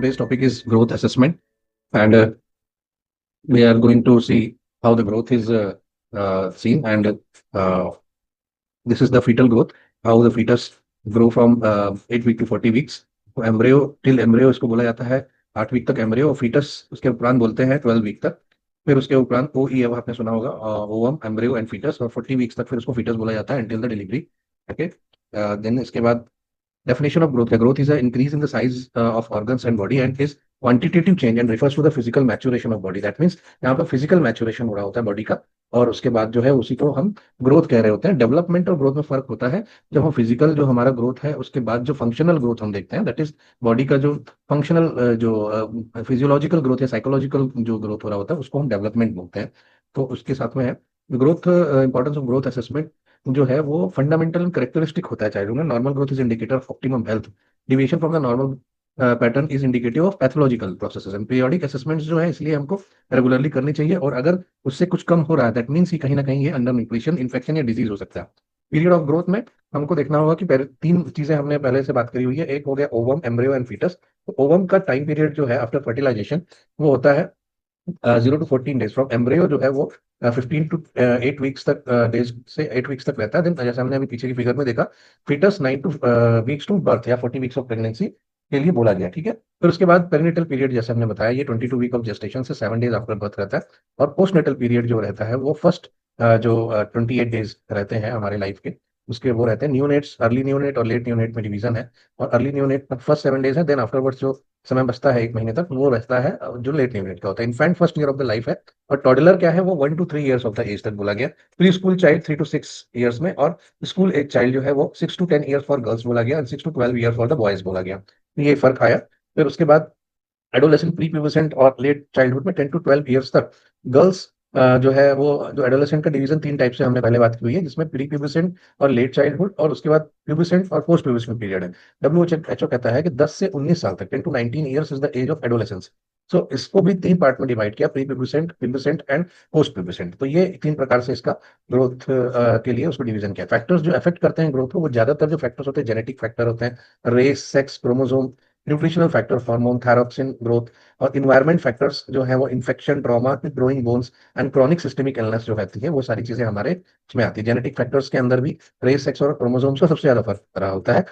Today's topic is growth assessment, and we are going to see how the growth is seen. And uh, this is the fetal growth, how the fetus grow from 8 week to 40 weeks. तो embryo till embryo इसको बोला जाता है 8 week तक embryo, और foetus उसके उपरांत बोलते हैं 12 वीक तक। फिर उसके उपरांत ओ ई आपने सुना होगा, ओवम एम्ब्रियो एंड फीटस, और 40 वीक्स तक फिर उसको फीटस बोला जाता है until the delivery. Okay, then इसके बाद definition of growth है, growth is an increase in the size of organs and body and is quantitative change and refers to the physical maturation of body. That means यहाँ पर physical maturation हो रहा होता है body का, और उसके बाद जो है उसी को हम ग्रोथ कह रहे होते हैं। डेवलपमेंट और ग्रोथ में फर्क होता है। जब हम फिजिकल जो हमारा ग्रोथ है, उसके बाद जो फंक्शनल ग्रोथ हम देखते हैं, दैट इज बॉडी का जो फंक्शनल जो फिजियोलॉजिकल ग्रोथ या साइकोलॉजिकल जो ग्रोथ हो रहा होता है, उसको हम डेवलपमेंट बोलते हैं। तो उसके साथ में है growth, importance of growth assessment जो है वो फंडामेंटल करेक्टरिस्टिक होता है चाइल्ड में। Normal growth is indicator of optimum health, deviation from the normal pattern is indicative of pathological processes and periodic assessments जो है इसलिए हमको रेगुलरली करनी चाहिए। और अगर उससे कुछ कम हो रहा है, दैट मीन्स कि कहीं ना कहीं ये अंडर न्यूट्रिशन, इन्फेक्शन या डिजीज हो सकता है। पीरियड ऑफ ग्रोथ में हमको देखना होगा कि तीन चीजें हमने पहले से बात करी हुई है। एक हो गया ओवम, एम्ब्रियो एंड फीटस। तो ओवम का टाइम पीरियड जो है आफ्टर फर्टिलाइजेशन वो होता है 0 to 14 डेज। फ्रॉम एम्ब्रियो जो है वो 15 to 8 वीक्स तक, डेज से 8 वीक्स तक रहता है। देन जैसे हमने अभी पीछे की फिगर में देखा, फीटस 9 वीक्स टू बर्थ या 40 वीक्स ऑफ प्रेगनेंसी के लिए बोला गया। ठीक है, फिर उसके बाद पेरिनेटल पीरियड जैसे हमने बताया, ये 22 वीक ऑफ जेस्टेशन से 7 डेज आफ्टर बर्थ रहता है। और पोस्टनेटल पीरियड जो रहता है वो फर्स्ट जो 28 डेज रहते हैं हमारे लाइफ के, उसके वो रहते हैं न्यूनेट्स, अर्ली न्यूनेट और लेट न्यूनेट में डिवीजन है। और अर्ली न्यूनेट तक फर्स्ट 7 डेज है, देन आफ्टरवर्ड्स जो समय बचता है 1 महीने तक, वो रहता है जो लेट न्यूनेट का होता है। Infant first year of the life है। और टॉडलर क्या है, वो 1 to 3 years of the age तक बोला गया। Preschool child 3 to 6 years में, और स्कूल एज चाइल्ड जो है वो 6 to 10 ईयर्स फॉर गर्ल्स बोला गया, 6 to 12 year for the boys बोला गया। तो ये फर्क आया। फिर उसके बाद एडोलेसेंट, प्री प्यूबर्सेंट और लेट चाइल्डहुड में 10 to 12 ईयर्स तक गर्ल्स जो है वो, जो एडोलेसेंट का डिवीजन 3 टाइप से हमने पहले बात की हुई है, जिसमें प्री प्यूबर्सेंट और लेट चाइल्डहुड और उसके बाद प्यूबर्सेंट और पोस्ट प्यूबर्सेंट पीरियड है। डब्ल्यूएचओ कहता है कि 10 से 19 साल तक, 10 to 19 years is the age of adolescence. So इसको भी 3 पार्ट में डिवाइड किया, pre pubescent, pubescent and post pubescent. तो ये 3 प्रकार से इसका ग्रोथ के लिए उसको डिवीजन किया। फैक्टर्स जो अफेक्ट करते हैं ग्रोथ को, वो ज्यादातर जो फैक्टर्स होते हैं जेनेटिक फैक्टर होते हैं, race, sex, chromosome, nutritional factor, hormone, thyroxine growth, और इन्वायरमेंट फैक्टर्स जो है वो infection, trauma, growing bones and chronic systemic illness जो रहती है, वो सारी चीजें हमारे इसमें आती है। जेनेटिक फैक्टर्स के अंदर भी रेस, सेक्स और क्रोमोसोम्स का सबसे ज्यादा फर्क रहा होता है।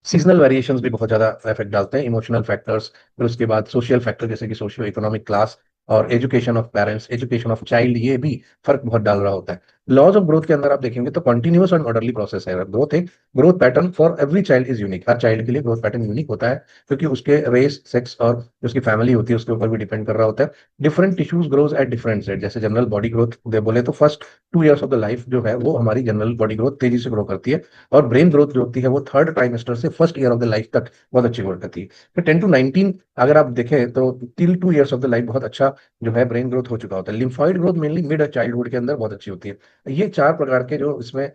सीजनल वेरिएशंस भी बहुत ज्यादा इफेक्ट डालते हैं, इमोशनल फैक्टर्स, फिर उसके बाद सोशल फैक्टर जैसे कि सोशियो इकोनॉमिक क्लास और education of parents, education of child, ये भी फर्क बहुत डाल रहा होता है। लॉज ऑफ ग्रोथ के अंदर आप देखेंगे तो कंटिन्यूअस और ऑर्डरली प्रोसेस है। ग्रोथ एक growth pattern for every child is unique, her child के लिए ग्रोथ पैटर्न यूनिक होता है, क्योंकि उसके रेस, सेक्स और जो उसकी फैमिली होती है उसके ऊपर भी डिपेंड कर रहा होता है। Different tissues grows at different rate. जैसे जनरल बॉडी ग्रोथ बोले तो first 2 years of the life जो है वो हमारी जनरल बॉडी ग्रोथ तेजी से ग्रो करती है, और ब्रेन ग्रोथ जो होती है वो थर्ड ट्राइमेस्टर से first year of the life तक बहुत अच्छी ग्रोथ करती है। फिर 10 to 19 अगर आप देखें तो till 2 years of the life बहुत अच्छा जो है ब्रेन ग्रोथ हो चुका होता है। Lymphoid growth mainly mid childhood के अंदर बहुत अच्छी होती है। ये 4 प्रकार के जो इसमें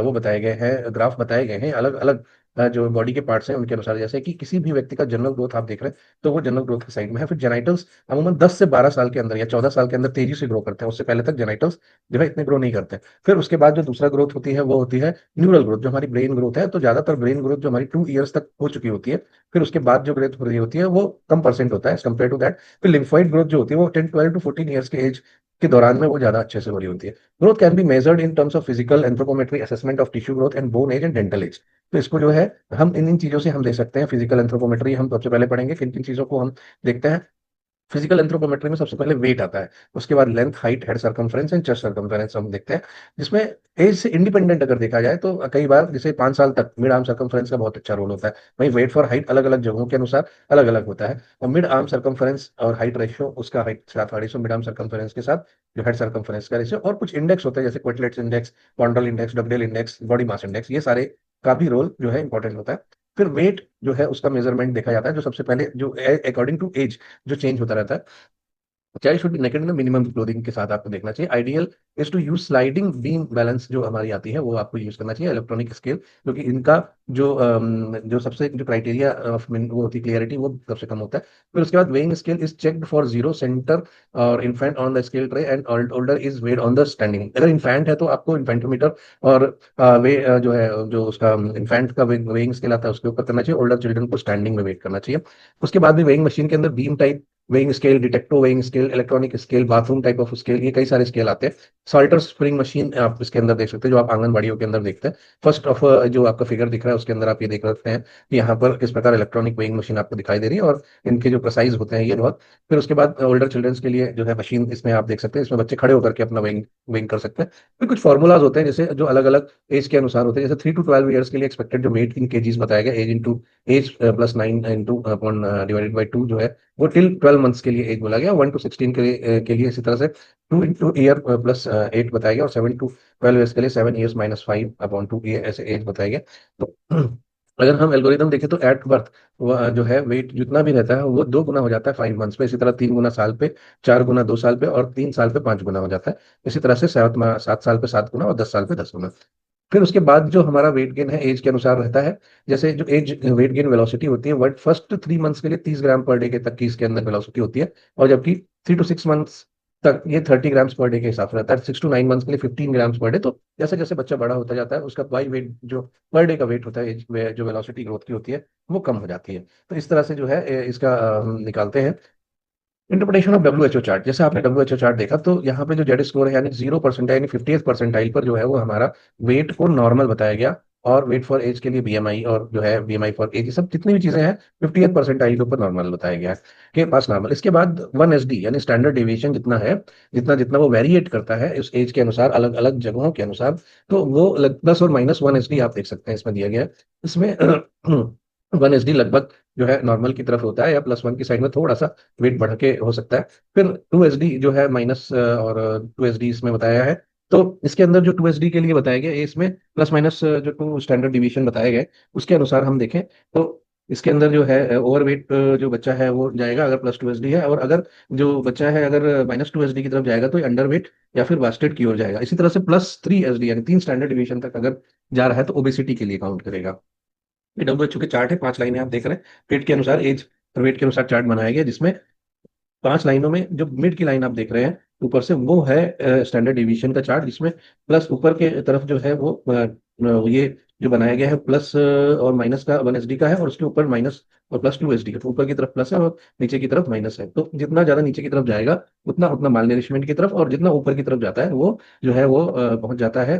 वो बताए गए हैं, ग्राफ बताए गए हैं, अलग अलग जो बॉडी के पार्ट्स हैं उनके अनुसार। जैसे कि किसी भी व्यक्ति का जनरल ग्रोथ आप देख रहे हैं तो वो जनरल ग्रोथ की साइड में है। फिर जेनाइटल्स अमूमन 10 से 12 साल के अंदर या 14 साल के अंदर तेजी से ग्रो करते हैं, उससे पहले तक जेनाइटल्स जो है इतने ग्रो नहीं करते। फिर उसके बाद जो दूसरा ग्रोथ होती है वो होती है न्यूरल ग्रोथ, जो हमारी ब्रेन ग्रोथ है। तो ज्यादातर ब्रेन ग्रोथ जो हमारी 2 ईयर्स तक हो चुकी होती है। फिर उसके बाद जो ग्रोथ हो रही होती है वो कम परसेंट होता है एज कम्पेयर टू दैट। फिर लिम्फॉइड ग्रोथ जो होती है वो 10 12 to 14 ईयर्स के एज के दौरान में वो ज्यादा अच्छे से हो रही होती है। Growth can be measured in terms of physical anthropometry assessment of tissue growth and bone age and dental age. तो इसको जो है हम इन इन चीजों से हम दे सकते हैं। फिजिकल एंथ्रोपोमेट्री हम सबसे पहले पढ़ेंगे, किन किन चीजों को हम देखते हैं। फिजिकल एंथ्रोपोमेट्री में सबसे पहले वेट आता है, उसके बाद length, height, head circumference and chest circumference हम देखते हैं। जिसमें एज से इंडिपेंडेंट अगर देखा जाए तो कई बार जैसे 5 साल तक मिड आर्म सर्कमफ्रेंस का बहुत अच्छा रोल होता है। वहीं वेट फॉर हाइट अलग अलग जगहों के अनुसार अलग अलग होता है। और मिड आर्म सर्कमफ्रेंस और हाइट रेशियो, उसका हाइट के साथ रेशियो मिड आर्म सर्कमफ्रेंस के साथ जो हेड सर्कमफ्रेंस का रेशियो, और कुछ इंडेक्स होते हैं जैसे Quetelet's index, chondral index, Dugdale index, body mass index, ये सारे का भी रोल जो है इंपॉर्टेंट होता है। फिर वेट जो है उसका मेजरमेंट देखा जाता है, जो सबसे पहले जो अकॉर्डिंग टू एज जो चेंज होता रहता है। Child should be naked in minimum clothing के साथ आपको देखना चाहिए। Ideal is to use sliding beam balance जो हमारी आती है वो आपको यूज करना चाहिए। इलेक्ट्रॉनिक स्केल, क्योंकि इनका जो सबसे जो क्राइटेरिया ऑफ वो होती है क्लियरिटी, वो सबसे कम होता है। फिर उसके बाद weighing scale is checked for zero centre और infant on the scale tray and older is weighed on the standing. अगर इन्फेंट है तो आपको इन्फेंटोमीटर और जो है जो उसका इन्फेंट का वेइंग स्केल आता है उसके ऊपर करना चाहिए। ओल्डर चिल्ड्रन को स्टैंडिंग में वेट करना चाहिए। उसके बाद भी वेइंग मशीन के अंदर beam type weighing scale, Detecto weighing scale, electronic scale, bathroom type of scale, ये कई सारे स्केल आते हैं। सॉल्टर स्प्रिंग मशीन आप इसके अंदर देख सकते हैं, जो आप आंगनबाड़ियों के अंदर देखते हैं। फर्स्ट ऑफ जो आपका फिगर दिख रहा है उसके अंदर आप ये देख सकते हैं कि यहाँ पर किस प्रकार इलेक्ट्रॉनिक वेइंग मशीन आपको दिखाई दे रही है, और इनके जो प्रेसाइज होते हैं ये बहुत। फिर उसके बाद ओल्डर चिल्ड्रंस के लिए जो है मशीन इसमें आप देख सकते हैं, इसमें बच्चे खड़े होकर के अपना वेइंग वेइंग कर सकते हैं। फिर कुछ फॉर्मूलाज होते हैं जैसे जो अलग अलग एज के अनुसार होते हैं, जैसे 3 to 12 ईयर्स के लिए एक्सपेक्टेड जो वेट इन केजीज बताया गया, age into age plus 9 into upon divided by 2 जो है वो टिल 12 मंथ्स के लिए एज बोला गया। 1 to 16 के लिए इसी तरह से 2 ईयर प्लस 8 बताया गया, और 7 to 12 ईयर्स के लिए 7 ईयर्स माइनस 5/2 ये ऐसे एज बताया गया। तो अगर हम एल्गोरिदम देखें तो एट बर्थ जो है वेट जितना भी रहता है वो 2 गुना हो जाता है 5 मंथ्स पे। इसी तरह 3 गुना साल पे, 4 गुना 2 साल पे, और 3 साल पे 5 गुना हो जाता है। इसी तरह से 7 साल पे 7 गुना, और 10 साल पे 10 गुना। फिर उसके बाद जो हमारा वेट गेन है एज के अनुसार रहता है। जैसे जो एज वेट गेन वेलोसिटी होती है, वर्ड फर्स्ट 3 मंथ्स के लिए 30 ग्राम पर डे के तक की इसके अंदर वेलोसिटी होती है, और जबकि 3 to 6 मंथ्स तक ये 30 ग्राम्स पर डे के हिसाब से रहता है। 6 to 9 मंथ्स के लिए 15 ग्राम्स पर डे। तो जैसे जैसे बच्चा बड़ा होता जाता है उसका बाई वेट जो पर डे का वेट होता है एज जो वेलोसिटी ग्रोथ की होती है वो कम हो जाती है। तो इस तरह से जो है इसका हम निकालते हैं interpretation of W H O chart. जैसे आपने डब्ल्यू एच ओ चार्ट देखा तो यहाँ पे जो जेड स्कोर है यानी 0 परसेंटाइल यानी 50th परसेंटाइल पर जो है वो हमारा वेट को नॉर्मल बताया गया। और वेट फॉर एज के लिए बीएमआई, और जो है बीएमआई फॉर एज, ये सब जितनी भी चीजें हैं 50th परसेंटाइल के ऊपर नॉर्मल बताया गया है के पास नॉर्मल। इसके बाद 1 SD यानी स्टैंडर्ड डेविएशन जितना है, जितना जितना वो वेरिएट करता है उस एज के अनुसार, अलग अलग जगहों के अनुसार, तो वो प्लस और माइनस 1 SD आप देख सकते हैं इसमें दिया गया है। इसमें 1 SD लगभग जो है नॉर्मल की तरफ होता है, या +1 की साइड में थोड़ा सा वेट बढ़ के हो सकता है। फिर 2 SD जो है माइनस, और 2 SD इसमें बताया है। तो इसके अंदर जो 2 SD के लिए बताया गया है, इसमें प्लस माइनस जो 2 स्टैंडर्ड डिवीजन बताए गए उसके अनुसार हम देखें तो इसके अंदर जो है ओवरवेट जो बच्चा है वो जाएगा अगर +2 SD है, और अगर जो बच्चा है अगर -2 SD की तरफ जाएगा तो ये अंडर वेट या फिर बास्टेट की ओर जाएगा। इसी तरह से +3 SD यानी 3 स्टैंडर्ड डिवीजन तक अगर जा रहा है तो ओबेसिटी के लिए काउंट करेगा। ये WHO के चार्ट है, 5 लाइनें आप देख रहे हैं। वेट के अनुसार एज और वेट के अनुसार चार्ट बनाया गया, जिसमें 5 लाइनों में जो मिड की लाइन आप देख रहे हैं ऊपर से वो है स्टैंडर्ड डिवीजन का चार्ट, जिसमें प्लस ऊपर के तरफ जो है वो ये जो बनाया गया है प्लस और माइनस का 1 SD का है, और उसके ऊपर माइनस और +2 SD है। तो ऊपर की तरफ प्लस है और नीचे की तरफ माइनस है। तो जितना ज्यादा नीचे की तरफ जाएगा उतना उतना माल नरिशमेंट की तरफ, और जितना ऊपर की तरफ जाता है वो जो है वो पहुंच जाता है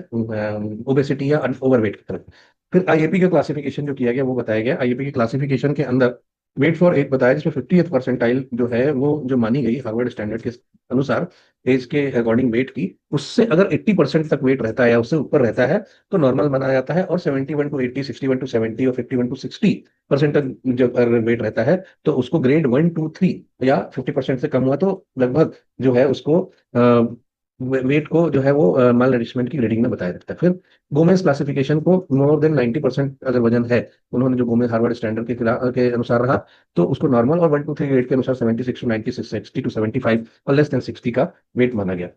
ओबेसिटी या ओवरवेट की तरफ। फिर आईएपी का क्लासिफिकेशन जो किया गया वो बताया गया। आईएपी के क्लासिफिकेशन के अंदर वेट फॉर एज बताया, जिसमें 50th परसेंटाइल जो है वो जो मानी गई हार्वर्ड स्टैंडर्ड के अनुसार एज के अकॉर्डिंग वेट की, उससे अगर 80% तक वेट रहता है या उससे ऊपर रहता है तो नॉर्मल माना जाता है। और 71 to 80, 61 to 70 और 51 to 60% तक जब अगर वेट रहता है तो उसको ग्रेड 1 2 3, या 50% से कम हुआ तो लगभग जो है उसको वेट को जो है वो माल नरिशमेंट की ग्रेडिंग में बताया जाता है। फिर गोमेज क्लासिफिकेशन को मोर देन 90% अगर वजन है, उन्होंने जो गोमेज हार्वर्ड स्टैंडर्ड के अनुसार रहा, तो उसको नॉर्मल, और 1 2 3 ग्रेड के अनुसार 76 to 96, 60 to 75 और लेस देन 60 का वेट माना गया।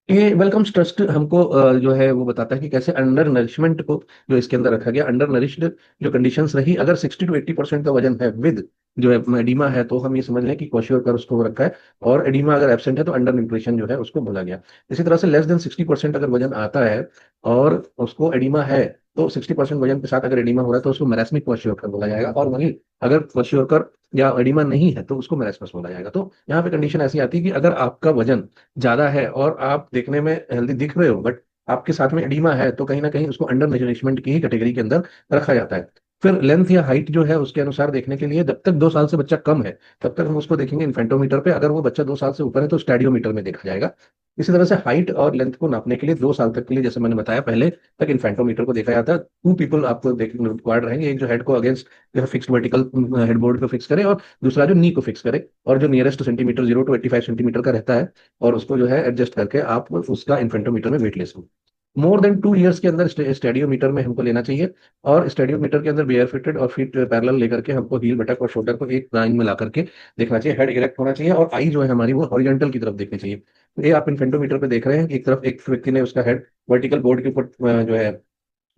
ये वेलकम्स ट्रस्ट हमको जो है वो बताता है कि कैसे अंडर नरिशमेंट को जो इसके अंदर रखा गया, अंडर नरिश्ड जो कंडीशंस रही, अगर 60 to 80% का वजन है विद जो है एडीमा है, तो हम ये समझ लें कि क्वेश्योर कर उसको रखा है, और एडीमा अगर एब्सेंट है तो अंडर न्यूट्रिशन जो है उसको बोला गया। इसी तरह से लेस देन 60% अगर वजन आता है और उसको एडीमा है, तो 60% वजन के साथ अगर एडीमा हो रहा है तो उसको मैरास्मिक क्वेश्योर बोला जाएगा। और वहीं अगर क्वेश्योर या एडीमा नहीं है तो उसको मैरास्मस बोला जाएगा। तो यहाँ पे कंडीशन ऐसी आती है कि अगर आपका वजन ज्यादा है और आप देखने में हेल्दी दिख रहे हो, बट आपके साथ में एडीमा है, तो कहीं ना कहीं उसको अंडर मेजरमेंट की ही कैटेगरी के अंदर रखा जाता है। फिर लेंथ या हाइट जो है उसके अनुसार देखने के लिए, जब तक 2 साल से बच्चा कम है तब तक हम उसको देखेंगे इन्फेंटोमीटर पे। अगर वो बच्चा 2 साल से ऊपर है तो स्टैडियोमीटर में देखा जाएगा। इसी तरह से हाइट और लेंथ को नापने के लिए 2 साल तक के लिए, जैसे मैंने बताया पहले, तक इन्फेंटोमीटर को देखा जाता है। 2 पीपल आपको देखने रिक्वायर्ड रहेंगे, एक जो हेड को अगेंस्ट जो है फिक्स्ड वर्टिकल हेडबोर्ड पे फिक्स करे, और दूसरा जो नी को फिक्स करे, और जो नियरेस्ट सेंटीमीटर 0 to 85 सेंटीमीटर का रहता है, और उसको जो है एडजस्ट करके आप उसका इन्फेंटोमीटर में वेट ले सकते मोर देन 2 ईयर्स के अंदर स्टेडियोमीटर में हमको लेना चाहिए, और स्टेडियोमीटर के अंदर बेयर फिटेड और फीट पैरेलल लेकर के हमको हील बटक और शोल्डर को एक लाइन में ला करके देखना चाहिए। हेड इरेक्ट होना चाहिए और आई जो है हमारी वो हॉरिजॉन्टल की तरफ देखनी चाहिए। तो ये आप इन्फेंटोमीटर पे देख रहे हैं कि एक तरफ एक व्यक्ति ने उसका हेड वर्टिकल बोर्ड के ऊपर जो है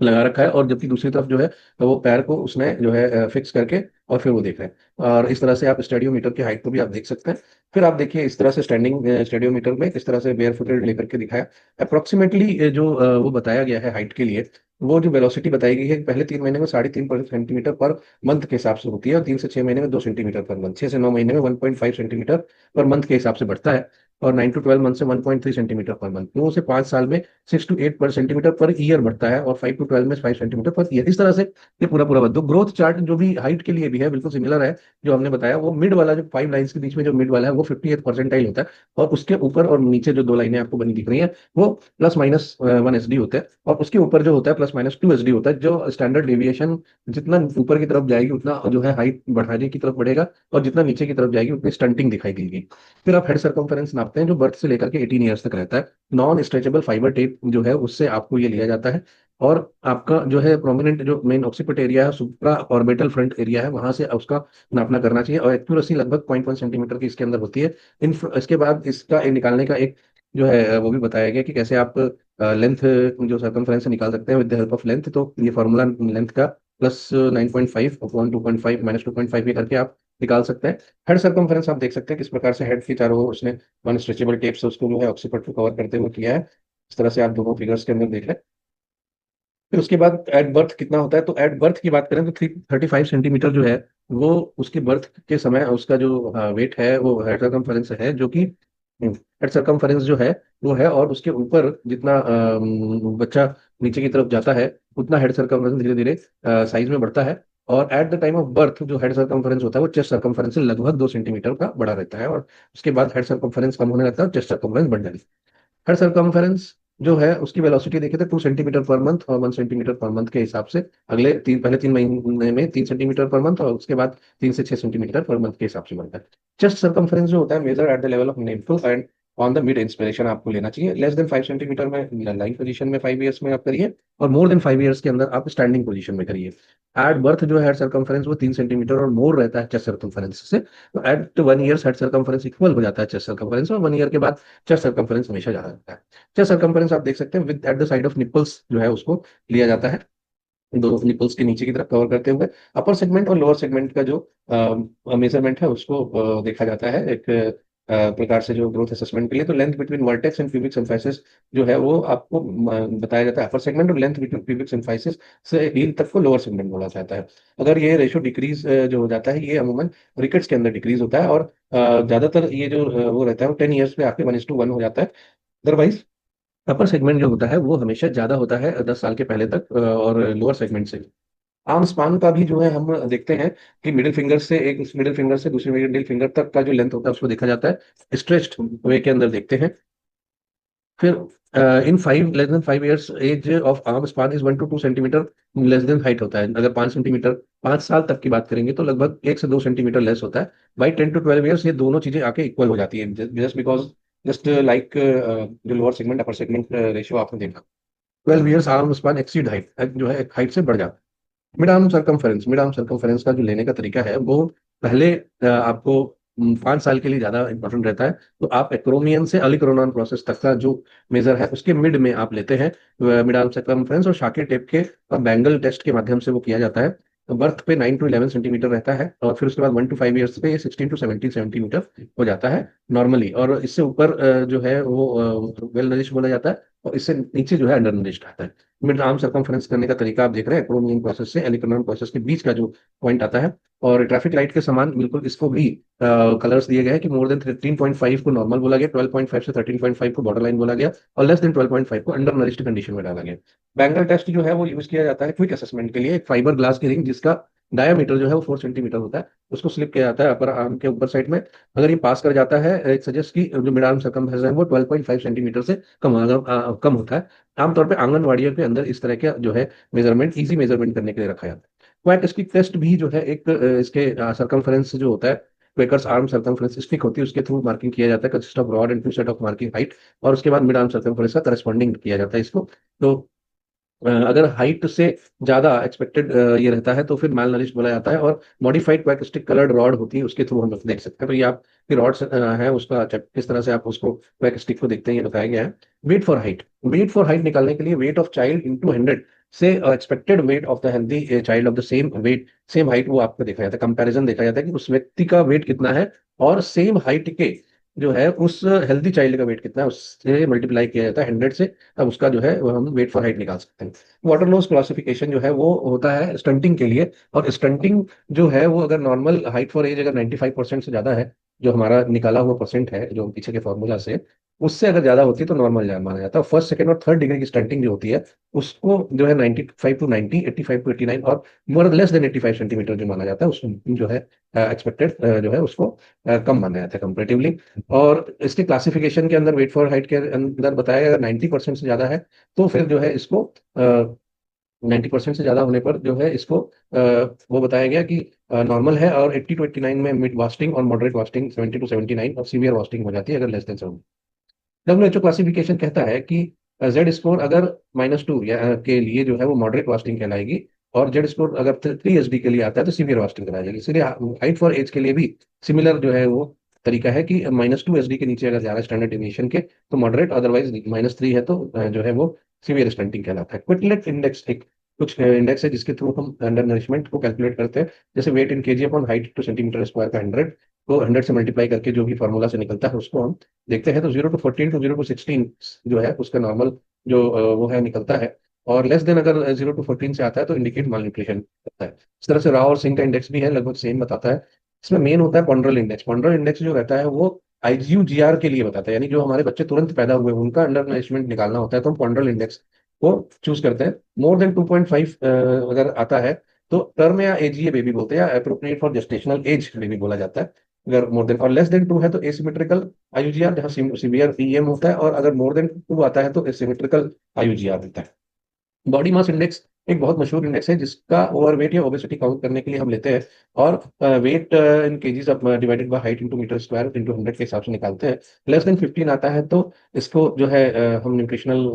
लगा रखा है, और जबकि दूसरी तरफ जो है वो पैर को उसने जो है फिक्स करके और फिर वो देख रहे हैं। और इस तरह से आप स्टेडियोमीटर की हाइट को भी आप देख सकते हैं। फिर आप देखिए इस तरह से स्टैंडिंग स्टेडियोमीटर में इस तरह से बेयर फुटेड लेकर के दिखाया। अप्रोक्सीमेटली जो वो बताया गया है हाइट के लिए, वो जो वेलोसिटी बताई गई है पहले 3 महीने में 3.5 सेंटीमीटर पर मंथ के हिसाब से होती है, और 3 से 6 महीने में 2 सेंटीमीटर पर मंथ, 6 से 9 महीने में 1.5 सेंटीमीटर पर मंथ के हिसाब से बढ़ता है, और 9 to 12 मंथ से 1.3 सेंटीमीटर पर मंथ, 2 से 5 साल में 6 to 8 सेंटीमीटर पर ईयर बढ़ता है, और 5 to 12 में 5 सेंटीमीटर पर ईयर। इस तरह से ये पूरा पूरा बढ़ता है। तो ग्रोथ चार्ट जो भी हाइट के लिए भी है बिल्कुल सिमिलर है। जो हमने बताया वो मिड वाला, जो 5 लाइन्स के बीच में जो मिड वाला है वो 58 परसेंटाइल होता है, और उसके ऊपर और नीचे जो 2 लाइनें आपको बनी दिख रही हैं वो +-1 SD होते हैं, और उसके ऊपर जो होता है +-2 SD होता है। जो स्टैंडर्ड डेविएशन जितना ऊपर की तरफ जाएगी उतना जो है हाइट बढ़ाने की तरफ बढ़ेगा, और जितना नीचे की तरफ जाएगी उतनी स्टंटिंग दिखाई देगी। फिर आप हेड सर्कम्फरेंस नापते हैं जो बर्थ से लेकर के 18 ईयर्स तक रहता है। नॉन स्ट्रेचेबल फाइबर टेप जो है उससे आपको ये लिया जाता है, और आपका जो है प्रोमिनेंट जो मेन ऑक्सीपिट एरिया है, सुप्रा ऑर्बिटल फ्रंट एरिया है, वहां से उसका नापना करना चाहिए, और एक्यूरेसी लगभग 0.1 सेंटीमीटर की इसके अंदर होती है। इसके बाद इसका निकालने का एक जो है वो भी बताया गया कि कैसे आप लेंथ जो सर्कम्फ्रेंस से निकाल सकते हैं with the help of length. तो ये फॉर्मूला लेंथ का +9.5 अपॉन 2.5 -2.5 ये करके आप निकाल सकते हैं। हेड सर्कम्फ्रेंस आप देख सकते हैं किस प्रकार से हेड के चारों ओर उसने वन स्ट्रेचेबल टेप से उसको जो है ऑक्सीपट को कवर करते हुए किया है। इस तरह से आप दोनों फिगर्स के अंदर देख लें। फिर उसके बाद एट बर्थ कितना होता है, तो एट बर्थ की बात करें तो 35 सेंटीमीटर जो है वो उसके बर्थ के समय उसका जो वेट है वो हेड सर्कम्फरेंस है, जो कि हेड सर्कम्फरेंस जो है वो है, और उसके ऊपर जितना बच्चा नीचे की तरफ जाता है उतना हेड सर्कम्फरेंस धीरे धीरे साइज में बढ़ता है। और at the time of birth जो हेड सर्कम्फरेंस होता है वो चेस्ट सर्कम्फरेंस से लगभग 2 सेंटीमीटर का बड़ा रहता है, और उसके बाद हेड सर्कम्फरेंस कम होने लगता है और चेस्ट सर्कम्फरेंस बढ़ने लगता है। हर सरकमफेरेंस जो है उसकी वेलोसिटी देखे तो 2 सेंटीमीटर पर मंथ और 1 सेंटीमीटर पर मंथ के हिसाब से अगले पहले 3 महीने में 3 सेंटीमीटर पर मंथ, और उसके बाद 3 से 6 सेंटीमीटर पर मंथ के हिसाब से बढ़ता है। चेस्ट सर्कमफेरेंस जो होता है measure at the level of nipple and on the mid inspiration आपको लेना चाहिए। लेस देन 5 सेंटीमीटर में लाइन पोजीशन में 5 ईयर्स में आप करिए, और मोर देन 5 ईयर्स के अंदर आप स्टैंडिंग पोजीशन में करिए। एट बर्थ जो है सर्कमफेरेंस वो 3 सेंटीमीटर और मोर रहता है चेस्ट सर्कमफेरेंस से। तो at 1 year head circumference equal हो जाता है चेस्ट सर्कमफेरेंस, और 1 ईयर के बाद चेस्ट सर्कमफेरेंस हमेशा ज्यादा रहता है। चेस्ट सर्कम्फरेंस आप देख सकते हैं with at the side of nipples जो है उसको लिया जाता है, दोनों निपल्स के नीचे की तरफ कवर करते हुए। अपर सेगमेंट और लोअर सेगमेंट का जो मेजरमेंट है उसको देखा जाता है एक प्रकार से जो ग्रोथ असेसमेंट के लिए। तो length between vertex and pubic symphysis जो है वो आपको बताया जाता है अपर सेगमेंट, और लेंथ बिटवीन प्यूबिक सिम्फाइसिस से हील तक को लोअर सेगमेंट बोला जाता है। अगर ये रेशो डिक्रीज जो हो जाता है ये अमूमन रिकेट्स के अंदर डिक्रीज होता है, और ज्यादातर ये जो वो रहता है वो 10 ईयर्स पे आके 1:1 हो जाता है। अदरवाइज अपर सेगमेंट जो होता है वो हमेशा ज्यादा होता है 10 साल के पहले तक, और लोअर सेगमेंट से। आर्म स्पान का भी जो है हम देखते हैं कि मिडिल फिंगर से एक मिडिल फिंगर से दूसरे मिडिल फिंगर तक का जो लेंथ होता है उसको देखा जाता है स्ट्रेच्ड वे के अंदर देखते हैं। फिर in 5 less than 5 years age of arm span is 1 to 2 centimetre less than height होता है। अगर 5 सेंटीमीटर 5 साल तक की बात करेंगे तो लगभग 1 से 2 सेंटीमीटर लेस होता है। बाई 10 to 12 ईयर्स ये दोनों चीजें आके इक्वल हो जाती है, जस्ट बिकॉज जस्ट लाइक जो lower segment upper segment ratio आपने देखा। 12 years arm span exceed height जो है हाइट से बढ़ जाता है। मिड आर्म सर्कम्फरेंस का जो लेने का तरीका है वो पहले आपको 5 साल के लिए ज्यादा इंपॉर्टेंट रहता है। तो आप एक्रोमियन से अलिक्रोनॉन प्रोसेस तक का जो मेजर है उसके मिड में आप लेते हैं मिड आर्म सर्कम्फरेंस, और शाके टेप के और बैंगल टेस्ट के माध्यम से वो किया जाता है। तो बर्थ पे 9 to 11 सेंटीमीटर रहता है, और फिर उसके बाद 1 to 5 ईयर्स पे 16 to 17 सेंटीमीटर हो जाता है नॉर्मली, और इससे ऊपर जो है वो वेल नरिश बोला जाता है, और इससे नीचे जो है अंडर नरिश्ड आता है। मिड आर्म सर्कम्फरेंस करने का तरीका आप देख रहे हैं एक्रोमियन प्रोसेस से एलिक्रोनियन प्रोसेस के बीच का जो पॉइंट आता है। और ट्रैफिक लाइट के समान बिल्कुल इसको भी कलर्स दिए गए हैं कि मोर देन 13.5 को नॉर्मल बोला गया, 12.5 से 13.5 को बॉर्डर लाइन बोला गया, और लेस देन 12.5 को अंडर नरिश्ड कंडीशन में डाला गया। बैंगल टेस्ट जो है वो यूज किया जाता है क्विक असेसमेंट के लिए। एक फाइबर ग्लास की रिंग जिसका डायमीटर जो है वो 4 सेंटीमीटर होता है उसको स्लिप किया जाता है अपर आर्म के ऊपर साइड में। अगर ये पास कर जाता है इट सजेस्ट की जो मिड आर्म सर्कमफरेंस है वो 12.5 सेंटीमीटर से कम होता है। आमतौर पे आंगनवाड़ियों के अंदर इस तरह का जो है मेजरमेंट इजी मेजरमेंट करने के लिए रखा जाता है। क्वैट स्टिक टेस्ट भी जो है एक इसके सर्कम्फरेंस जो होता है क्वेकर्स आर्म सर्कमफ्रेंस स्टिक होती है, उसके थ्रू मार्किंग किया जाता है, consist of broad and to set of marking height, और उसके बाद मिड आर्म सर्कमफ्रेंस का करस्पॉन्डिंग किया जाता है इसको। तो अगर हाइट से ज्यादा एक्सपेक्टेड ये रहता है तो फिर माल नरिश बोला जाता है। और modified QUAC stick coloured rod होती है, उसके थ्रू हम लोग देख सकते हैं। तो ये आपकी रॉड है उसका किस तरह से आप उसको क्वैक स्टिक को देखते हैं ये बताया गया है। Weight for height, weight for height निकालने के लिए वेट ऑफ चाइल्ड इंटू 100 से expected weight of the healthy child of the same weight same height, वो आपको देखा जाता है, कंपैरिजन देखा जाता है कि उस व्यक्ति का वेट कितना है और सेम हाइट के जो है उस हेल्दी चाइल्ड का वेट कितना है, उससे मल्टीप्लाई किया जाता है 100 से। अब उसका जो है वो हम वेट फॉर हाइट निकाल सकते हैं। वाटर लॉस क्लासिफिकेशन जो है वो होता है स्टंटिंग के लिए, और स्टंटिंग जो है वो अगर नॉर्मल हाइट फॉर एज अगर 95% से ज्यादा है, जो हमारा निकाला हुआ परसेंट है जो पीछे के फॉर्मूला से, उससे अगर ज्यादा होती है तो नॉर्मल माना जाता है। फर्स्ट सेकंड और थर्ड डिग्री की स्टंटिंग जो होती है उसको जो है 95 टू 90, 85 टू 89 और मोर लेस देन 85 सेंटीमीटर जो माना जाता है उसको जो है एक्सपेक्टेड जो है उसको कम माना जाता है कंपेरेटिवली। और इसके क्लासिफिकेशन के अंदर वेट फॉर हाइट के अंदर बताया गया, अगर 90% से ज्यादा है तो फिर जो है इसको 90% से ज्यादा होने पर जो है इसको वो बताया गया कि नॉर्मल है, और 80 टू 89 में मिड वास्टिंग और मॉडरेट वास्टिंग 70 टू 79 और सीवियर वास्टिंग हो जाती है अगर लेस देन 70। डब्ल्यूएचओ क्लासिफिकेशन कहता है कि जेड स्कोर अगर -2 या के लिए जो है वो मॉडरेट वास्टिंग कहलाएगी, और जेड स्कोर अगर 3 एसडी के लिए आता है तो सीवियर वास्टिंग कहलाई जाएगी। इसलिए हाइट फॉर एज के लिए भी सिमिलर जो है वो तरीका है कि -2 एसडी के नीचे अगर ज्यादा स्टैंडर्ड डिविएशन के तो मॉडरेट, अदरवाइज -3 है तो जो है वो सीवियर स्टंटिंग कहलाता है। क्विटलेट इंडेक्स एक कुछ इंडेक्स है जिसके थ्रू हम अंडर नरिशमेंट को कैलकुलेट करते हैं। जैसे weight in kg upon height to centimetre square का 100 को 100 से मल्टीप्लाई करके जो भी फॉर्मूला से निकलता है उसको हम देखते हैं। तो 0 to 14 टू 0 to 16 जो है उसका नॉर्मल जो वो है निकलता है, और लेस देन अगर 0 to 14 से आता है तो इंडिकेट माल न्यूट्रिशन करता है। इस तरह से राव और सिंह का इंडेक्स भी है, लगभग सेम बताता है। इसमें मेन होता है पॉन्ड्रल इंडेक्स। पॉन्ड्रल इंडेक्स जो रहता है वो आईजीयूजीआर के लिए बताता है, यानी जो हमारे बच्चे तुरंत पैदा हुए उनका अंडर नरिशमेंट निकालना होता है तो हम पॉन्ड्रल इंडेक्स को चूज करते हैं। मोर देन 2.5 अगर आता है तो टर्म या एजीए बेबी बोलते हैं, या appropriate for gestational age baby बोला जाता है। अगर मोर देन और लेस देन 2 है तो एसिमेट्रिकल आईयूजीआर, जहाँ सीवियर ईएम होता है, और अगर मोर देन 2 आता है तो एसिमेट्रिकल आईयूजीआर होता है। बॉडी मास इंडेक्स एक बहुत मशहूर इंडेक्स है जिसका ओवरवेट या ओबेसिटी काउंट करने के लिए हम लेते हैं, और weight in kgs divided by height into metre square into 100 के हिसाब से निकालते हैं। लेस देन 15 आता है तो इसको जो है हम न्यूट्रिशनल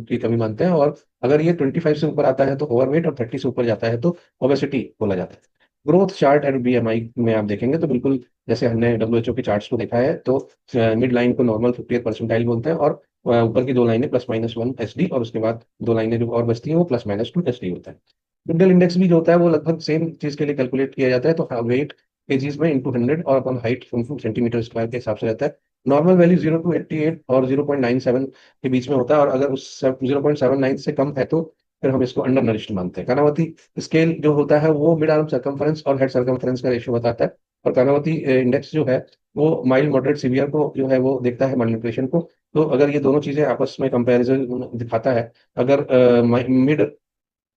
की कमी मानते हैं, और अगर ये 25 से ऊपर आता है तो ओवरवेट, और 30 से ऊपर जाता है तो ओबेसिटी बोला जाता है। ग्रोथ चार्ट एंड बीएमआई में आप देखेंगे तो बिल्कुल जैसे हमने डब्ल्यूएचओ के चार्ट्स को देखा है, तो मिड लाइन को नॉर्मल 50th परसेंटाइल बोलते हैं, और ऊपर की दो लाइनें +-1 एसडी, और उसके बाद दो लाइनें जो और बचती हैं वो +-2 एसडी होता है। मिडल इंडेक्स भी जो होता है वो लगभग सेम चीज के लिए कैलकुलेट किया जाता है, तो वेट केजीज में इंटू 100 और अपन हाइट सेंटीमीटर स्क्वायर के हिसाब से रहता है। नॉर्मल वैल्यू 0 to 88 और 0.97 के बीच में होता है, और अगर उस 0.79 से कम है तो फिर हम इसको अंडर नरिश्ड मानते हैं। कानावती स्केल जो होता है वो मिड आर्म सर्कमफ्रेंस और हेड सर्कमफ्रेंस का रेशियो बताता है, और कानावती इंडेक्स जो है वो माइल्ड मॉडरेट सीवियर को जो है वो देखता है malnutrition को। तो अगर ये दोनों चीजें आपस में कंपैरिजन दिखाता है, अगर mid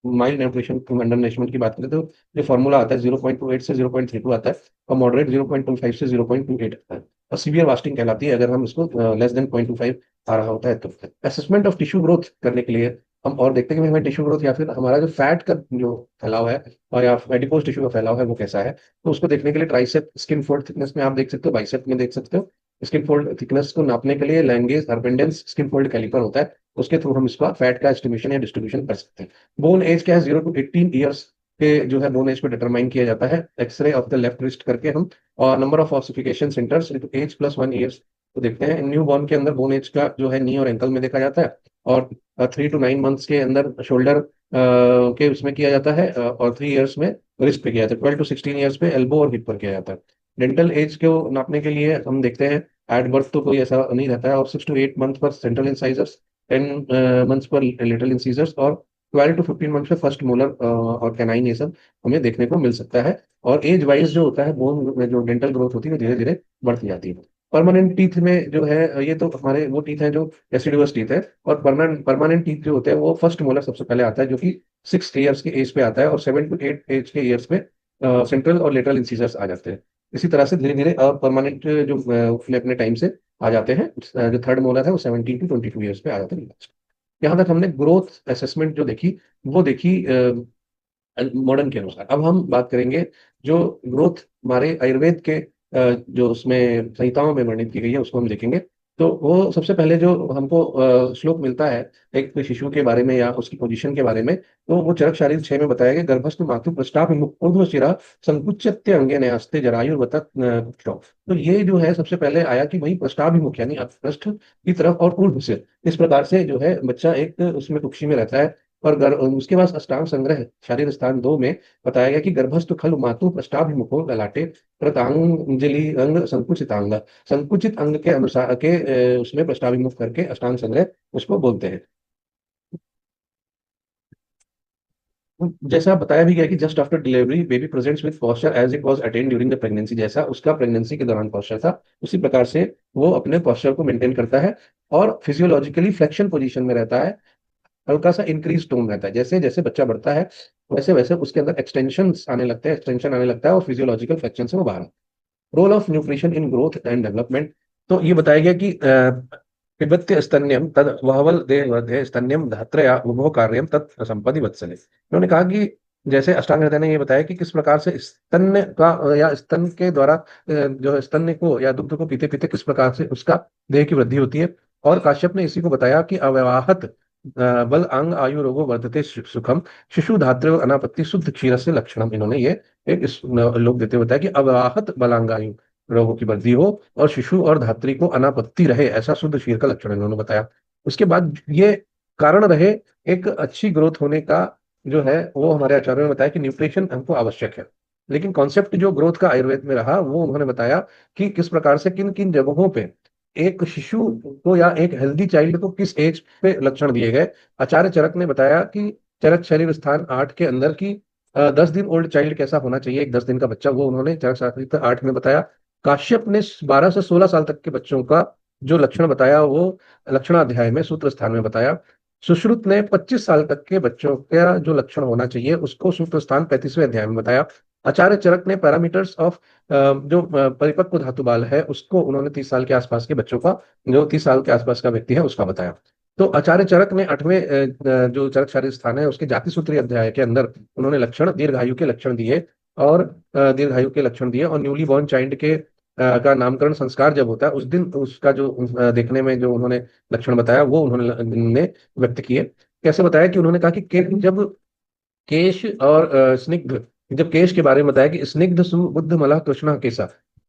mild nutrition under nourishment की बात करें तो जो फॉर्मूला आता है 0.28 से 0.32 आता है, और मॉडरेट 0.25 से 0.28 आता है, और सीवियर वास्टिंग कहलाती है अगर हम इसको लेस देन 0.25 आ रहा होता है तो। असेसमेंट ऑफ टिश्यू ग्रोथ करने के लिए हम और देखते हैं कि हमें टिश्यू ग्रोथ या फिर हमारा जो फैट का जो फैलाव है और या एडिपोज टिश्यू का फैलाव है वो कैसा है, तो उसको देखने के लिए ट्राइसेप स्किन फोल्ड थिकनेस में आप देख सकते हो, बाइसेप में देख सकते हो। स्किन फोल्ड थिकनेस को नापने के लिए लैंगेज हर्पेंडेंस स्किन फोल्ड कैलिपर होता है, उसके थ्रू हम इसका फैट का एस्टिमेशन या डिस्ट्रीब्यूशन कर सकते हैं। बोन एज क्या है, 0 to 18 ईयर्स के जो है बोन एज को डिटरमाइन किया जाता है x ray of the left wrist करके हम, और number of ossification centres into age +1 years को देखते हैं। न्यू बॉर्न के अंदर बोन एज का जो है नी और एंकल में देखा जाता है, और 3 to 9 मंथ्स के अंदर शोल्डर के उसमें किया जाता है, और 3 ईयर्स में रिस्ट पे किया जाता है। 12 to 16 ईयर्स पे एल्बो और हिप पर किया जाता है। डेंटल एज को नापने के लिए हम देखते हैं एट बर्थ तो कोई ऐसा नहीं रहता है, और 6 to 8 मंथ पर सेंट्रल इंसाइजर्स, 10 मंथ्स पर लिटिल इंसीजर्स, और 12 to 15 मंथ पे फर्स्ट मोलर और कैनाइन, ये सब हमें देखने को मिल सकता है। और एज वाइज जो होता है बोन में जो डेंटल ग्रोथ होती है वो धीरे धीरे बढ़ती जाती है। परमानेंट टीथ में जो है ये तो हमारे वो टीथ हैं जो एसिडुअस टीथ है, और परमानेंट टीथ जो होते हैं वो फर्स्ट मोलर सबसे पहले आता है जो कि 6 ईयर्स के एज पे आता है, और 7 to 8 एज के ईयर्स पे सेंट्रल और लेटरल इंसीजर्स आ जाते हैं। इसी तरह से धीरे धीरे परमानेंट जो अपने अपने टाइम से आ जाते हैं। जो थर्ड मोलर है वो 17 to 22 ईयर्स पे आ जाते हैं। यहाँ तक हमने ग्रोथ असेसमेंट जो देखी वो देखी मॉडर्न के अनुसार। अब हम बात करेंगे जो ग्रोथ हमारे आयुर्वेद के जो उसमें संहिताओं में वर्णित की गई है उसको हम देखेंगे। तो वो सबसे पहले जो हमको श्लोक मिलता है एक शिशु के बारे में या उसकी पोजीशन के बारे में, तो वो चरक शारीर 6 में बताया गया, गर्भस्थ मातु पृष्ठाभ ऊर्ध्व शिरा संकुच्यते अंगे न्यास्ते जरायुर्वत कुक्षौ। तो ये जो है सबसे पहले आया कि वही पृष्ठाभिमुख यानी पृष्ठ की तरफ और ऊर्ध्व से इस प्रकार से जो है बच्चा एक उसमें कुक्षी में रहता है। और उसके बाद अष्टांग संग्रह शारीर स्थान 2 में बताया गया कि गर्भस्थ खलु मातु पृष्ठाभिमुखो ललाटे कृतांजलि अंग संकुचितांग, संकुचित अंग के अनुसार के उसमें पृष्ठाभिमुख करके अष्टांग संग्रह उसको बोलते हैं। जैसा बताया भी गया कि just after delivery baby presents with posture as it was attained during the pregnancy, जैसा उसका प्रेगनेंसी के दौरान पॉस्चर था उसी प्रकार से वो अपने पॉस्चर को मेंटेन करता है और फिजियोलॉजिकली फ्लेक्शन पोजीशन में रहता है। हल्का सा इंक्रीज टोन रहता है, जैसे जैसे बच्चा बढ़ता है वैसे वैसे उसके अंदर एक्सटेंशन आने लगते हैं, एक्सटेंशन आने लगता है और फिजियोलॉजिकल फ्लेक्शन से वो बाहर। Role of nutrition in growth and development, तो ये बताया गया कि पिबत्य स्तन्यम तद वहवल देह स्तन्यम धात्रया उभो कार्यम तत् संपदि वत्सले। उन्होंने कहा कि जैसे अष्टांग हृदय ने ये बताया कि किस प्रकार से स्तन्य का या स्तन के द्वारा जो है स्तन्य को या दुग्ध को पीते पीते किस प्रकार से उसका देह की वृद्धि होती है। और काश्यप ने इसी को बताया कि अव्यवाहत बल अंग आयु रोगो वर्धते सुखम शिशु धात्र अनापत्ति शुद्ध क्षीर से लक्षणम, इन्होंने ये एक इस लोक देते हुए बताया कि अव्यवाहत बलांगायु रोगों की वृद्धि हो और शिशु और धात्री को अनापत्ति रहे, ऐसा शुद्ध क्षीर का लक्षण इन्होंने बताया। उसके बाद ये कारण रहे एक अच्छी ग्रोथ होने का जो है वो हमारे आचार्यों ने बताया कि न्यूट्रिशन हमको आवश्यक है। लेकिन कॉन्सेप्ट जो ग्रोथ का आयुर्वेद में रहा वो उन्होंने बताया कि किस प्रकार से किन किन जगहों पे एक शिशु को या एक हेल्दी चाइल्ड को किस एज पे लक्षण दिए गए। आचार्य चरक ने बताया कि चरक शरीर स्थान 8 के अंदर की 10 दिन ओल्ड चाइल्ड कैसा होना चाहिए, एक 10 दिन का बच्चा, वो उन्होंने चरक शास्त्र 8 में बताया। काश्यप ने 12 से 16 साल तक के बच्चों का जो लक्षण बताया वो लक्षणाध्याय में सूत्र स्थान में बताया। सुश्रुत ने 25 साल तक के बच्चों का जो लक्षण होना चाहिए उसको सूत्र स्थान 35वें अध्याय में बताया। आचार्य चरक ने पैरामीटर्स ऑफ जो परिपक्व धातु बाल है उसको उन्होंने 30 साल के आसपास के बच्चों का, जो 30 साल के आसपास का व्यक्ति है उसका बताया। तो आचार्य चरक ने 8वें जो चरक शारीर स्थान है उसके जाति सूत्री अध्याय के अंदर उन्होंने लक्षण दीर्घायु के लक्षण दिए और दीर्घायु के लक्षण दिए और न्यूली बॉर्न चाइल्ड के का नामकरण संस्कार जब होता है उस दिन उसका जो देखने में जो उन्होंने लक्षण बताया वो उन्होंने व्यक्त किए। कैसे बताया कि उन्होंने कहा कि जब केश और स्निग्ध, जब केश के बारे में बताया कि स्निग्ध सुबुद्ध मलह कृष्णा केसा,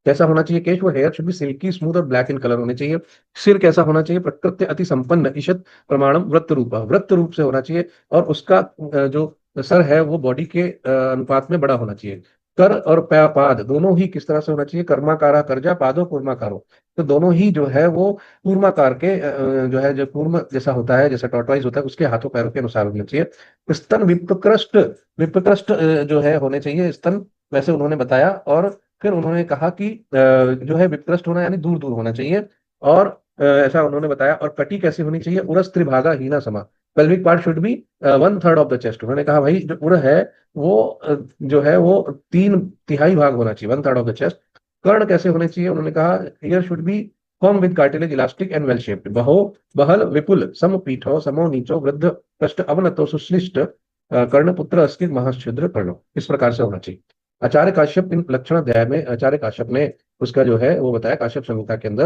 कैसा होना चाहिए केश, वो hair should be silky smooth और ब्लैक इन कलर होने चाहिए। सिर कैसा होना चाहिए, प्रकृति अति संपन्न ईशत प्रमाणम वृत्त रूपा, वृत्त रूप से होना चाहिए और उसका जो सर है वो बॉडी के अनुपात में बड़ा होना चाहिए। कर और पाद दोनों ही किस तरह से होना चाहिए, कर्माकारा कर्जा पादो कूर्माकारो, तो दोनों ही जो है वो कूर्माकार के जो है जो कूर्म जैसा होता है जैसा टॉर्टवाइज होता है उसके हाथों पैरों के अनुसार होना चाहिए। स्तन विप्रकृष्ट, विप्रकृष्ट जो है होने चाहिए स्तन, वैसे उन्होंने बताया। और फिर उन्होंने कहा कि जो है विप्रकृष्ट होना यानी दूर दूर होना चाहिए और ऐसा उन्होंने बताया। और कटी कैसी होनी चाहिए, उरस त्रिभागा हीना समा, pelvic part should be 1/3 of the chest, उन्होंने कहा भाई जो उर है वो जो है वो 3/3 भाग होना चाहिए, 1/3 ऑफ द चेस्ट। कर्ण कैसे होने चाहिए, उन्होंने कहा year should be form with cartilage elastic and well shaped, बहो बहल विपुल सम पीठो समो नीचो वृद्ध पृष्ठ अवनतो सुश्लिष्ट कर्णपुत्र अस्थित महाच्छिद्र कर्ण, इस प्रकार से होना चाहिए। आचार्य काश्यप इन लक्षण अध्याय में आचार्य काश्यप ने उसका जो है वो बताया काश्यप संहिता के अंदर।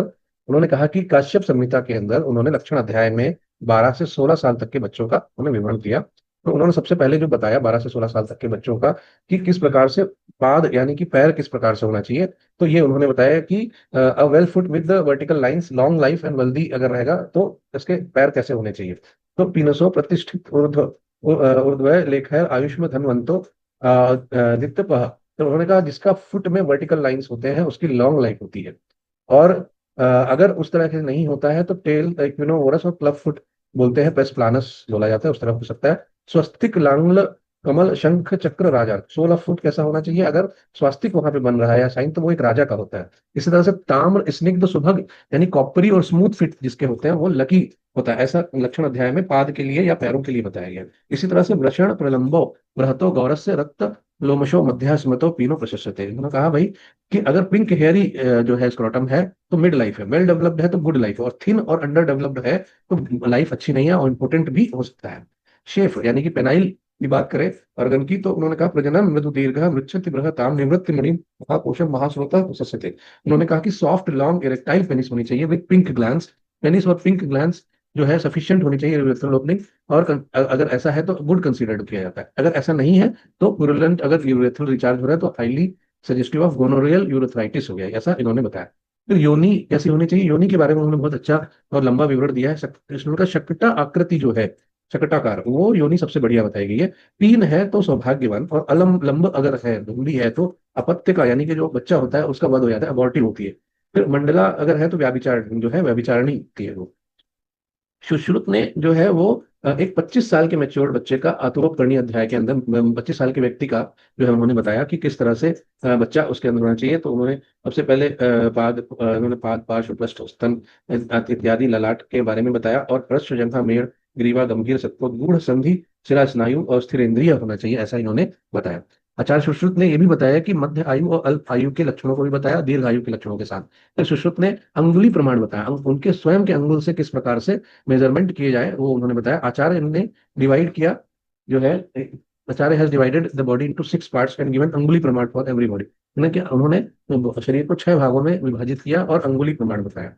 उन्होंने कहा कि काश्यप संहिता के अंदर उन्होंने लक्षण अध्याय में 12 से 16 साल तक के बच्चों का उन्होंने विवरण किया। तो उन्होंने सबसे पहले जो बताया 12 से 16 साल तक के बच्चों का कि किस प्रकार से पाद यानी कि पैर किस प्रकार से होना चाहिए, तो ये उन्होंने बताया कि a well foot with the vertical lines long life and wealthy अगर रहेगा तो इसके पैर कैसे होने चाहिए। तो पीनसो प्रतिष्ठित ऊर्ध्व लेख है आयुष्म धनवंतो दित्तपः, तो उन्होंने कहा जिसका फुट में वर्टिकल लाइंस होते हैं उसकी लॉन्ग लाइफ होती है। और अगर उस तरह से नहीं होता है तो टेल इक्विनोवोरस और क्लब फुट बोलते हैं, पेस प्लानस बोला जाता है, उस तरह हो सकता है। स्वस्तिक लांगल कमल शंख चक्र राजा, 16 फुट कैसा होना चाहिए, अगर स्वास्तिक वहां पे बन रहा है या साइन तो वो एक राजा का होता है। इसी तरह से ताम्र स्निग्ध सुभग यानी कॉपरी और स्मूथ फिट जिसके होते हैं वो लकी होता है, ऐसा लक्षण अध्याय में पाद के लिए या पैरों के लिए बताया गया। इसी तरह से वृषण प्रलंबो बृहतो गौरस से रक्त लोमशो मध्यास्मतो पीनो प्रशस्यते, उन्होंने कहा भाई कि अगर पिंक हेयरी जो है स्क्रोटम है तो मिड लाइफ है, वेल डेवलप्ड है तो गुड लाइफ है, और थिन और अंडर डेवलप्ड है तो लाइफ अच्छी नहीं है और इंपोर्टेंट भी हो सकता है। शेफ यानी कि पेनाइल की बात करें ऑर्गन की, तो उन्होंने कहा प्रजनन मृदु दीर्घ मृच्छति बृहताम निवृत्ति मणि महाकोशम महाश्रोता सस्यते। उन्होंने कहा कि सॉफ्ट लॉन्ग इरेक्टाइल पेनिस होनी चाहिए विद पिंक ग्लैंड्स। पेनिस और पिंक ग्लैंड्स जो है सफिशिएंट होनी चाहिए यूरेथ्रल ओपनिंग। और अगर ऐसा है तो गुड कंसीडर्ड किया जाता है। अगर ऐसा नहीं है तो पुरुलेंट, अगर यूरेथ्रल रिचार्ज हो रहा है तो highly suggestive of gonorrhoeal urethritis हो गया, ऐसा इन्होंने बताया। फिर योनि कैसी होनी चाहिए, योनि के बारे में उन्होंने बहुत अच्छा और लंबा विवरण दिया है। कृष्ण का शकटा आकृति जो है, शकटाकार, वो योनि सबसे बढ़िया बताई गई है। पीन है तो सौभाग्यवान, और अलम लंब अगर है, धुंधली है तो अपत्य का, यानी कि जो बच्चा होता है उसका वध हो जाता है, अबॉर्टिव होती है। फिर मंडला अगर है तो व्याभिचार जो है व्यभिचारिणी होती है वो। सुश्रुत ने जो है वो एक 25 साल के मेच्योर्ड बच्चे का आतुरोपकरणी अध्याय के अंदर 25 साल के व्यक्ति का जो है उन्होंने बताया कि किस तरह से बच्चा उसके अंदर होना चाहिए। तो उन्होंने सबसे पहले उन्होंने पाद पार्श्व पृष्ठ स्तन इत्यादि ललाट के बारे में बताया, और पृष्ठ जंघा मेड़ ग्रीवा गंभीर सत्व गूढ़ संधि शिरा स्नायु और स्थिर इंद्रिय होना चाहिए, ऐसा इन्होंने बताया। आचार्य सुश्रुत ने यह भी बताया कि मध्य आयु और अल्प आयु के लक्षणों को भी बताया दीर्घ आयु के लक्षणों के साथ। फिर सुश्रुत ने अंगुली प्रमाण बताया, उनके स्वयं के अंगुल से किस प्रकार से मेजरमेंट किए जाए वो उन्होंने बताया। आचार्य ने डिवाइड किया जो है, Acharya has divided the body into 6 parts and given anguli praman for every body. उन्होंने शरीर को 6 भागों में विभाजित किया और अंगुली प्रमाण बताया।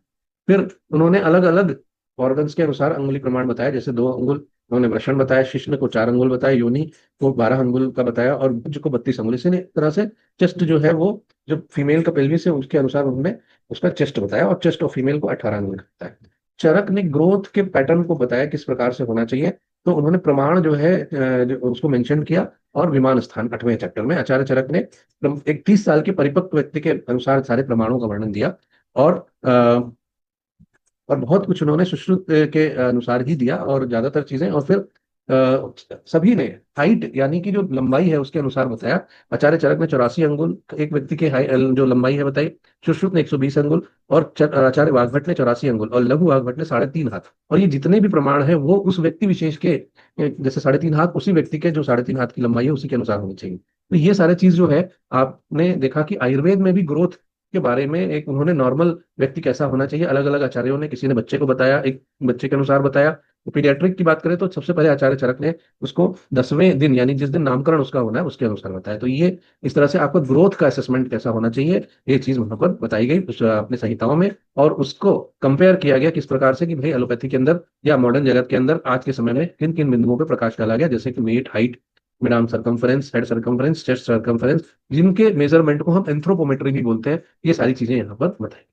फिर उन्होंने अलग अलग ऑर्गन्स के अनुसार अंगुली प्रमाण बताया, जैसे 2 अंगुल उन्होंने वृषण बताया, शिश्न को 4 अंगुल बताया, योनि को 12 अंगुल का बताया, और भुज को 32 अंगुल। इसी तरह से चेस्ट जो है वो, जो फीमेल का पेल्विस है उसके अनुसार उन्होंने उसका चेस्ट बताया, और चेस्ट ऑफ फीमेल को 18 अंगुल का बताया। चरक ने ग्रोथ के पैटर्न को बताया किस प्रकार से होना चाहिए, तो उन्होंने प्रमाण जो है जो उसको मेंशन किया। और विमान स्थान 8वें चैप्टर में आचार्य चरक ने एक 30 साल के परिपक्व व्यक्ति के अनुसार सारे प्रमाणों का वर्णन दिया। और और बहुत कुछ उन्होंने सुश्रुत के अनुसार ही दिया और ज्यादातर चीजें। और फिर सभी ने हाइट यानी कि जो लंबाई है उसके अनुसार बताया। आचार्य चरक ने 84 अंगुल एक व्यक्ति के जो लंबाई है बताई, सुश्रुत ने 120 अंगुल, और आचार्य वाघभट्ट ने 84 अंगुल, और लघु वाघभट्ट ने 3.5 हाथ। और ये जितने भी प्रमाण है वो उस व्यक्ति विशेष के, जैसे 3.5 हाथ उसी व्यक्ति के जो 3.5 हाथ की लंबाई है उसी के अनुसार होनी चाहिए। तो ये सारे चीज जो है, आपने देखा कि आयुर्वेद में भी ग्रोथ के बारे में एक उन्होंने नॉर्मल व्यक्ति कैसा होना चाहिए, अलग अलग आचार्यों ने, किसी ने बच्चे को बताया, एक बच्चे के अनुसार बताया। तो पीडियाट्रिक की बात करें तो सबसे पहले आचार्य चरक ने उसको 10वें दिन यानी जिस दिन नामकरण उसका होना है उसके अनुसार बताया। तो ये इस तरह से आपको ग्रोथ का असेसमेंट कैसा होना चाहिए, ये चीज वहां पर बताई गई अपने संहिताओं में। और उसको कंपेयर किया गया किस प्रकार से कि भाई एलोपैथी के अंदर या मॉडर्न जगत के अंदर आज के समय में किन किन बिंदुओं पर प्रकाश डाला गया, जैसे कि weight, height, mid arm circumference, head circumference, chest circumference, जिनके मेजरमेंट को हम एंथ्रोपोमेट्री भी बोलते हैं। ये सारी चीजें यहाँ पर बताई।